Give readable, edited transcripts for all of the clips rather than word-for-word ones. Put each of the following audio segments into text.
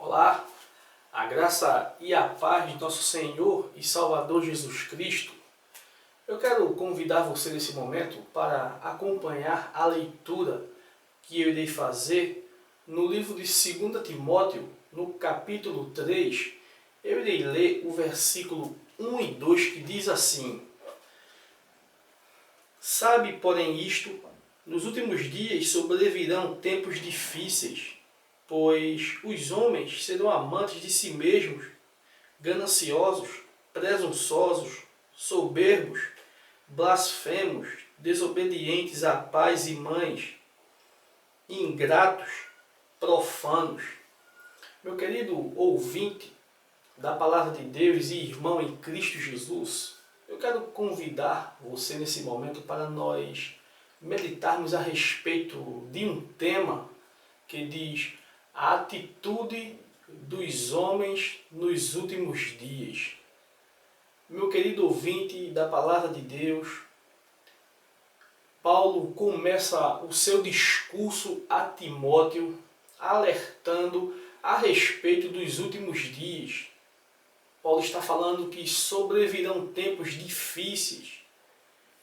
Olá, a graça e a paz de nosso Senhor e Salvador Jesus Cristo. Eu quero convidar você nesse momento para acompanhar a leitura que eu irei fazer no livro de 2 Timóteo, no capítulo 3. Eu irei ler o versículo 1 e 2 que diz assim: Sabe, porém, isto, nos últimos dias sobrevirão tempos difíceis, pois os homens serão amantes de si mesmos, gananciosos, presunçosos, soberbos, blasfemos, desobedientes a pais e mães, ingratos, profanos. Meu querido ouvinte da Palavra de Deus e irmão em Cristo Jesus, eu quero convidar você nesse momento para nós meditarmos a respeito de um tema que diz a atitude dos homens nos últimos dias. Meu querido ouvinte da Palavra de Deus, Paulo começa o seu discurso a Timóteo alertando a respeito dos últimos dias. Paulo está falando que sobrevirão tempos difíceis.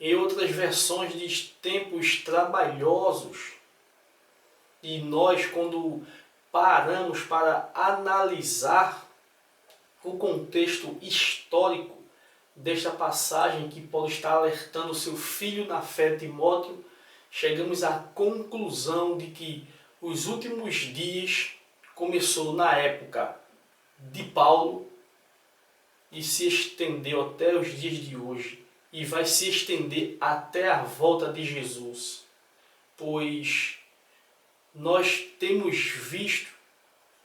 Em outras versões diz tempos trabalhosos. E nós, quando paramos para analisar o contexto histórico desta passagem que Paulo está alertando o seu filho na fé, Timóteo, chegamos à conclusão de que os últimos dias começou na época de Paulo e se estendeu até os dias de hoje e vai se estender até a volta de Jesus, pois nós temos visto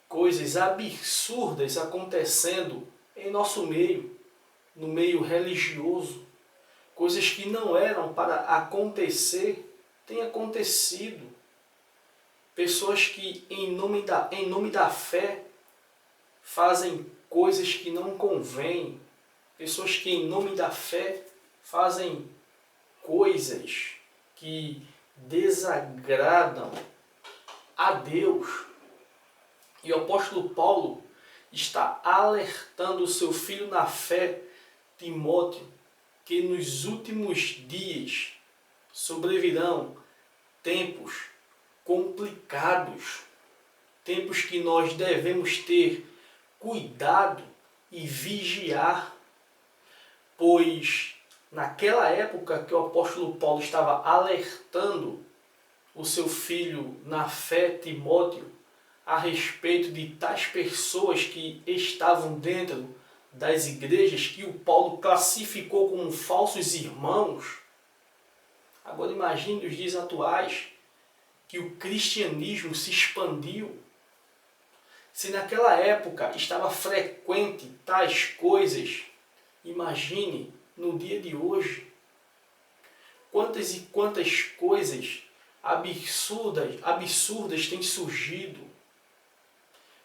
coisas absurdas acontecendo em nosso meio, no meio religioso. Coisas que não eram para acontecer, têm acontecido. Pessoas que, em nome da fé, fazem coisas que não convêm. Pessoas que, em nome da fé, fazem coisas que desagradam a Deus. E o apóstolo Paulo está alertando o seu filho na fé, Timóteo, que nos últimos dias sobrevirão tempos complicados, tempos que nós devemos ter cuidado e vigiar, pois naquela época que o apóstolo Paulo estava alertando o seu filho na fé, Timóteo, a respeito de tais pessoas que estavam dentro das igrejas que o Paulo classificou como falsos irmãos. Agora imagine os dias atuais, que o cristianismo se expandiu. Se naquela época estava frequente tais coisas, imagine no dia de hoje. Quantas e quantas coisas absurdas têm surgido.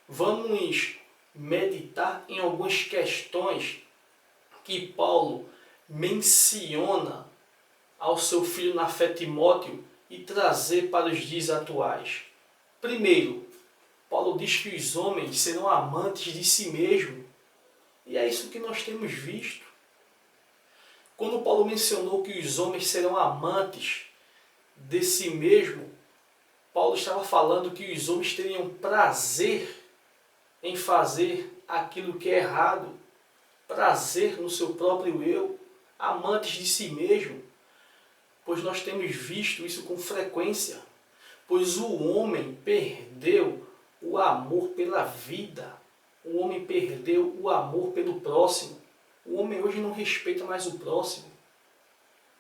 Vamos meditar em algumas questões que Paulo menciona ao seu filho na fé, Timóteo, e trazer para os dias atuais. Primeiro, Paulo diz que os homens serão amantes de si mesmos. E é isso que nós temos visto. Quando Paulo mencionou que os homens serão amantes de si mesmo, Paulo estava falando que os homens teriam prazer em fazer aquilo que é errado, prazer no seu próprio eu, amantes de si mesmo, pois nós temos visto isso com frequência, pois o homem perdeu o amor pela vida, o homem perdeu o amor pelo próximo, o homem hoje não respeita mais o próximo.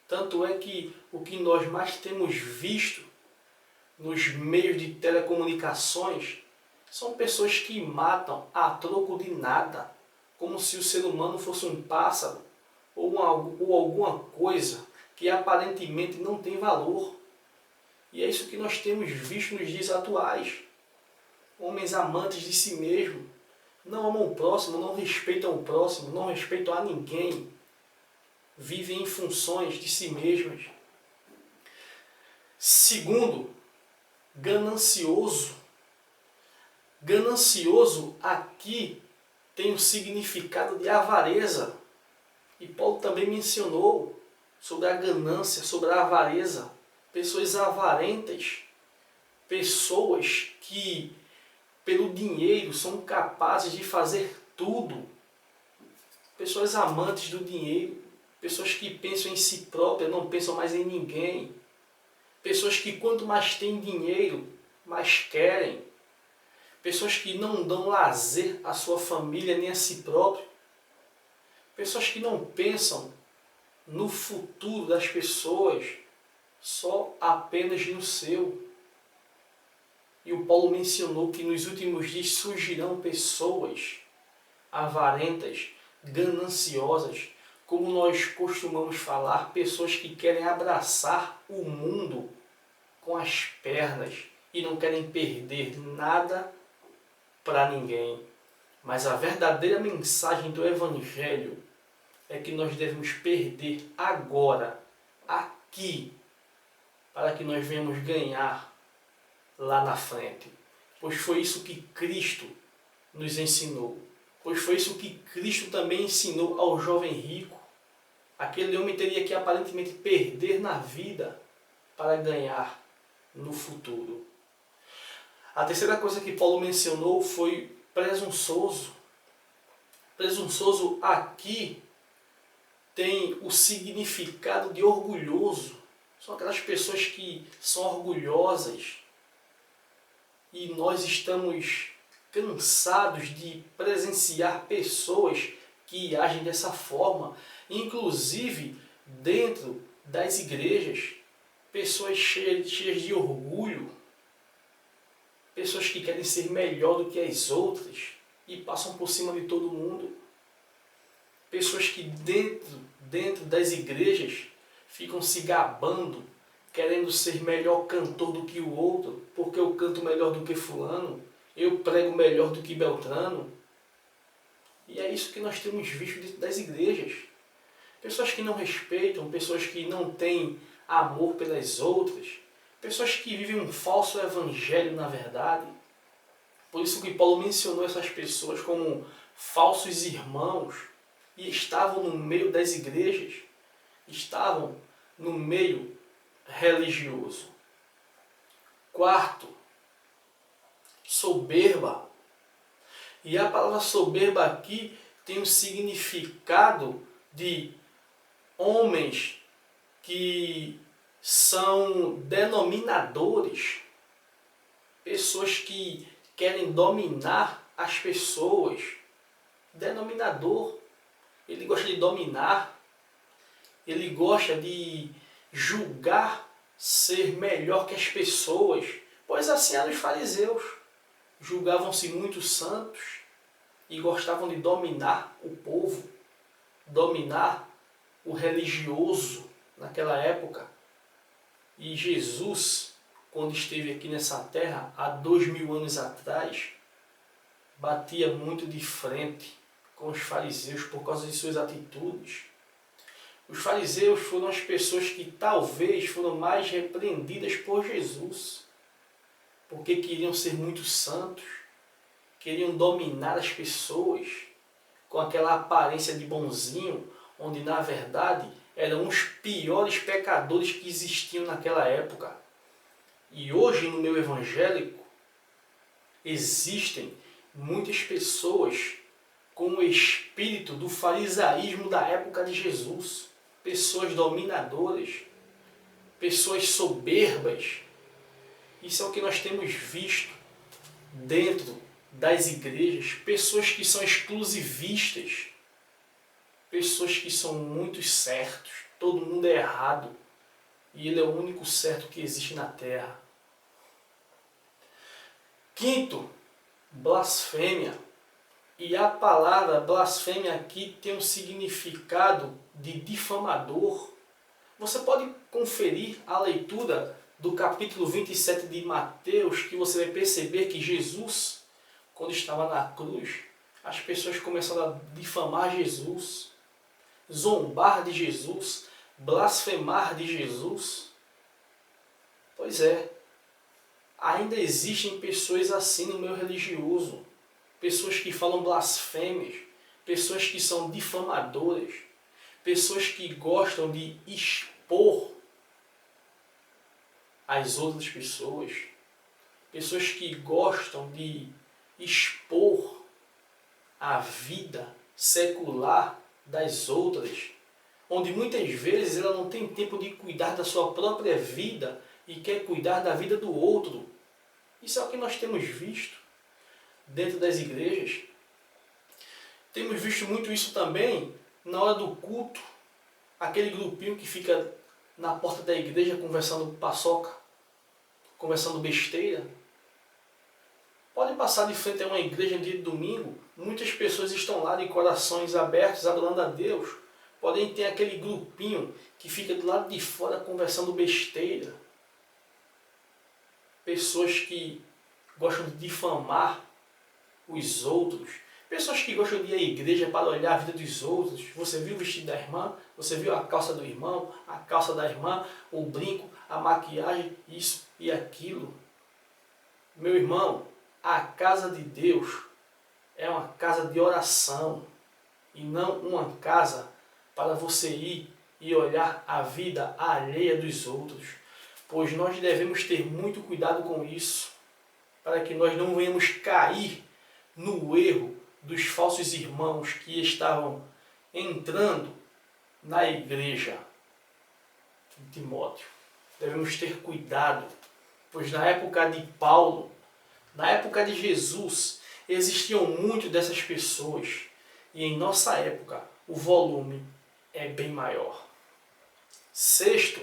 Tanto é que o que nós mais temos visto nos meios de telecomunicações são pessoas que matam a troco de nada, como se o ser humano fosse um pássaro ou alguma coisa que aparentemente não tem valor. E é isso que nós temos visto nos dias atuais. Homens amantes de si mesmo, não amam o próximo, não respeitam o próximo, não respeitam a ninguém. Vivem em funções de si mesmas. Segundo, ganancioso. Ganancioso aqui tem o significado de avareza. E Paulo também mencionou sobre a ganância, sobre a avareza. Pessoas avarentas, pessoas que pelo dinheiro são capazes de fazer tudo. Pessoas amantes do dinheiro, pessoas que pensam em si próprias, não pensam mais em ninguém. Pessoas que quanto mais têm dinheiro, mais querem. Pessoas que não dão lazer à sua família nem a si próprio. Pessoas que não pensam no futuro das pessoas, só apenas no seu. E o Paulo mencionou que nos últimos dias surgirão pessoas avarentas, gananciosas, como nós costumamos falar, pessoas que querem abraçar o mundo com as pernas e não querem perder nada para ninguém. Mas a verdadeira mensagem do Evangelho é que nós devemos perder agora, aqui, para que nós venhamos ganhar lá na frente. Pois foi isso que Cristo nos ensinou. Pois foi isso que Cristo também ensinou ao jovem rico. Aquele homem teria que aparentemente perder na vida para ganhar no futuro. A terceira coisa que Paulo mencionou foi presunçoso. Presunçoso aqui tem o significado de orgulhoso. São aquelas pessoas que são orgulhosas. E nós estamos cansados de presenciar pessoas que agem dessa forma. Inclusive dentro das igrejas. Pessoas cheias de orgulho. Pessoas que querem ser melhor do que as outras e passam por cima de todo mundo. Pessoas que dentro das igrejas ficam se gabando, querendo ser melhor cantor do que o outro, porque eu canto melhor do que fulano, eu prego melhor do que Beltrano. E é isso que nós temos visto dentro das igrejas. Pessoas que não respeitam, pessoas que não têm amor pelas outras, pessoas que vivem um falso evangelho na verdade. Por isso que Paulo mencionou essas pessoas como falsos irmãos e estavam no meio das igrejas, estavam no meio religioso. Quarto, soberba. E a palavra soberba aqui tem um significado de homens que são denominadores, pessoas que querem dominar as pessoas. Denominador, ele gosta de dominar, ele gosta de julgar ser melhor que as pessoas, pois assim eram os fariseus. Julgavam-se muito santos e gostavam de dominar o povo, dominar o religioso naquela época. E Jesus, quando esteve aqui nessa terra, há 2000 anos atrás, batia muito de frente com os fariseus por causa de suas atitudes. Os fariseus foram as pessoas que talvez foram mais repreendidas por Jesus, porque queriam ser muito santos, queriam dominar as pessoas com aquela aparência de bonzinho, onde na verdade eram os piores pecadores que existiam naquela época. E hoje no meio evangélico existem muitas pessoas com o espírito do farisaísmo da época de Jesus. Pessoas dominadoras, pessoas soberbas. Isso é o que nós temos visto dentro das igrejas. Pessoas que são exclusivistas, pessoas que são muito certos. Todo mundo é errado e ele é o único certo que existe na terra. Quinto, blasfêmia. E a palavra blasfêmia aqui tem um significado de difamador. Você pode conferir a leitura do capítulo 27 de Mateus, que você vai perceber que Jesus, quando estava na cruz, as pessoas começaram a difamar Jesus, zombar de Jesus, blasfemar de Jesus. Pois é, Ainda existem pessoas assim no meio religioso, pessoas que falam blasfêmias, pessoas que são difamadoras, pessoas que gostam de expor as outras pessoas, pessoas que gostam de expor a vida secular das outras, onde muitas vezes ela não tem tempo de cuidar da sua própria vida e quer cuidar da vida do outro. Isso é o que nós temos visto dentro das igrejas. Temos visto muito isso também na hora do culto, aquele grupinho que fica na porta da igreja conversando paçoca, conversando besteira. Pode passar de frente a uma igreja no dia de domingo, muitas pessoas estão lá de corações abertos, adorando a Deus. Porém tem aquele grupinho que fica do lado de fora conversando besteira. Pessoas que gostam de difamar os outros. Pessoas que gostam de ir à igreja para olhar a vida dos outros. Você viu o vestido da irmã? Você viu a calça do irmão? A calça da irmã? O brinco? A maquiagem? Isso e aquilo. Meu irmão, a casa de Deus é uma casa de oração e não uma casa para você ir e olhar a vida alheia dos outros. Pois nós devemos ter muito cuidado com isso, para que nós não venhamos cair no erro dos falsos irmãos que estavam entrando na igreja de Timóteo. Devemos ter cuidado, pois na época de Paulo, na época de Jesus, existiam muito dessas pessoas, e em nossa época o volume é bem maior. Sexto,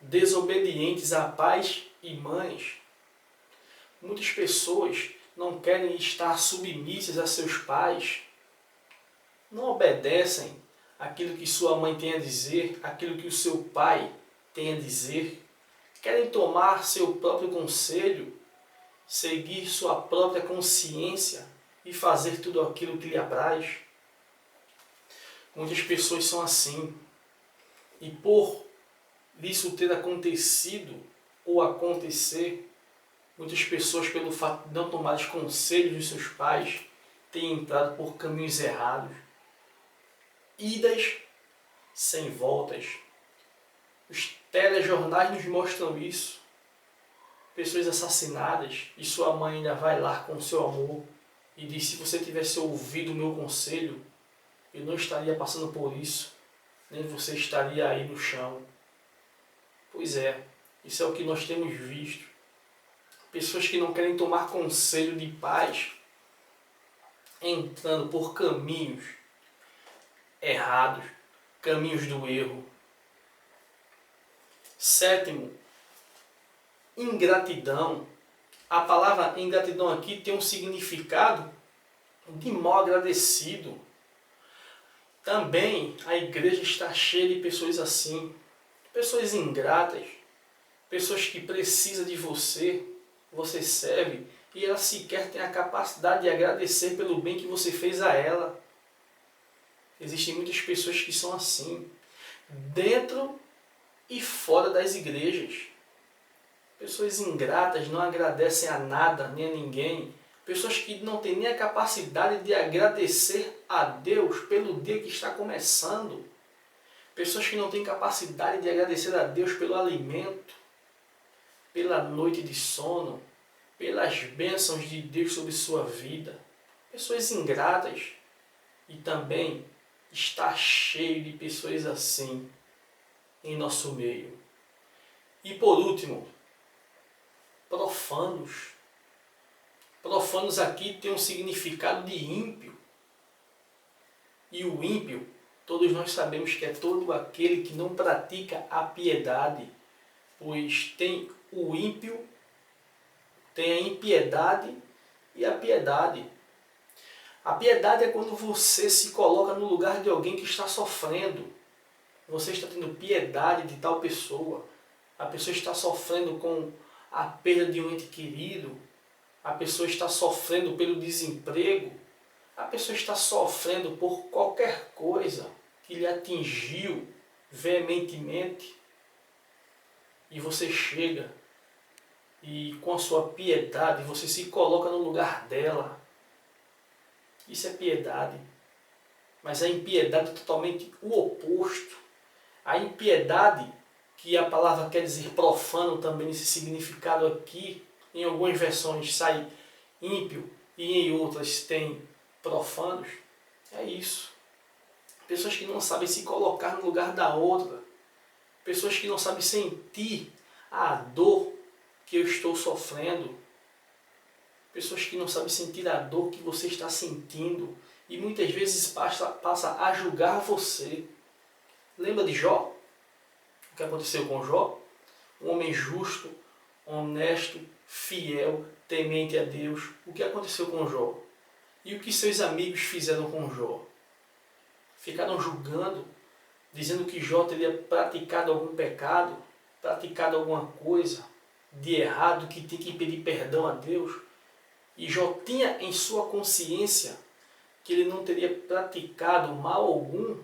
desobedientes a pais e mães. Muitas pessoas não querem estar submissas a seus pais, não obedecem aquilo que sua mãe tem a dizer, aquilo que o seu pai tem a dizer, querem tomar seu próprio conselho, seguir sua própria consciência e fazer tudo aquilo que lhe apraz. Muitas pessoas são assim, e por isso ter acontecido ou acontecer, muitas pessoas, pelo fato de não tomar os conselhos dos seus pais, têm entrado por caminhos errados, idas sem voltas. Os telejornais nos mostram isso. Pessoas assassinadas, e sua mãe ainda vai lá com o seu amor e diz: se você tivesse ouvido o meu conselho, eu não estaria passando por isso, nem você estaria aí no chão. Pois é, isso é o que nós temos visto. Pessoas que não querem tomar conselho de pais, entrando por caminhos errados, caminhos do erro. Sétimo, ingratidão. A palavra ingratidão aqui tem um significado de mal agradecido. Também a igreja está cheia de pessoas assim, pessoas ingratas, pessoas que precisam de você, você serve, e ela sequer tem a capacidade de agradecer pelo bem que você fez a ela. Existem muitas pessoas que são assim, dentro e fora das igrejas. Pessoas ingratas, não agradecem a nada, nem a ninguém. Pessoas que não têm nem a capacidade de agradecer a Deus pelo dia que está começando. Pessoas que não têm capacidade de agradecer a Deus pelo alimento, pela noite de sono, pelas bênçãos de Deus sobre sua vida. Pessoas ingratas. E também está cheio de pessoas assim em nosso meio. E por último, profanos. Profanos aqui tem um significado de ímpio. E o ímpio, todos nós sabemos que é todo aquele que não pratica a piedade, pois tem o ímpio, tem a impiedade e a piedade. A piedade é quando você se coloca no lugar de alguém que está sofrendo. Você está tendo piedade de tal pessoa. A pessoa está sofrendo com a perda de um ente querido. A pessoa está sofrendo pelo desemprego. A pessoa está sofrendo por qualquer coisa que lhe atingiu veementemente. E você chega e com a sua piedade você se coloca no lugar dela. Isso é piedade. Mas a impiedade é totalmente o oposto. A impiedade, que a palavra quer dizer profano também nesse significado aqui, em algumas versões sai ímpio e em outras tem profanos, é isso. Pessoas que não sabem se colocar no lugar da outra. Pessoas que não sabem sentir a dor que eu estou sofrendo. Pessoas que não sabem sentir a dor que você está sentindo. E muitas vezes passa a julgar você. Lembra de Jó? O que aconteceu com Jó? Um homem justo, honesto, fiel, temente a Deus. O que aconteceu com Jó? E o que seus amigos fizeram com Jó? Ficaram julgando, dizendo que Jó teria praticado algum pecado, praticado alguma coisa de errado, que tem que pedir perdão a Deus. E Jó tinha em sua consciência que ele não teria praticado mal algum.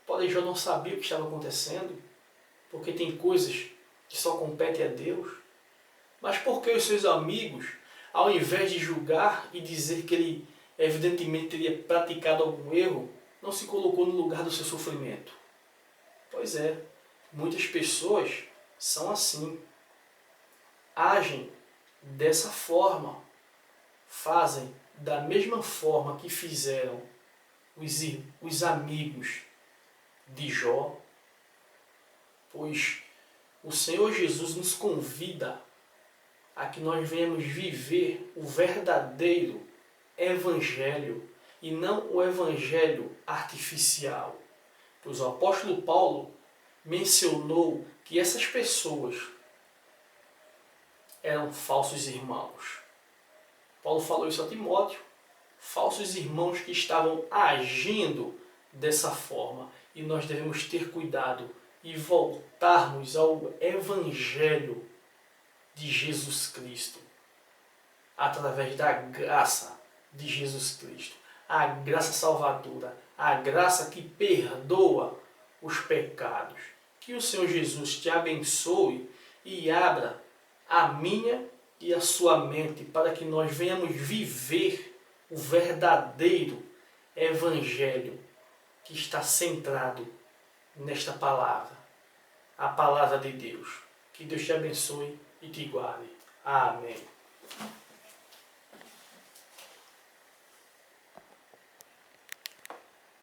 Porém, Jó não sabia o que estava acontecendo, porque tem coisas que só competem a Deus. Mas por que os seus amigos, ao invés de julgar e dizer que ele evidentemente teria praticado algum erro, não se colocou no lugar do seu sofrimento? Pois é, muitas pessoas são assim. Agem dessa forma. Fazem da mesma forma que fizeram os amigos de Jó. Pois o Senhor Jesus nos convida a que nós venhamos viver o verdadeiro Evangelho e não o Evangelho artificial. Pois o apóstolo Paulo mencionou que essas pessoas eram falsos irmãos. Paulo falou isso a Timóteo, falsos irmãos que estavam agindo dessa forma. E nós devemos ter cuidado e voltarmos ao Evangelho de Jesus Cristo, através da graça de Jesus Cristo, a graça salvadora, a graça que perdoa os pecados. Que o Senhor Jesus te abençoe e abra a minha e a sua mente para que nós venhamos viver o verdadeiro Evangelho que está centrado nesta palavra, a palavra de Deus. Que Deus te abençoe e te guarde. Amém.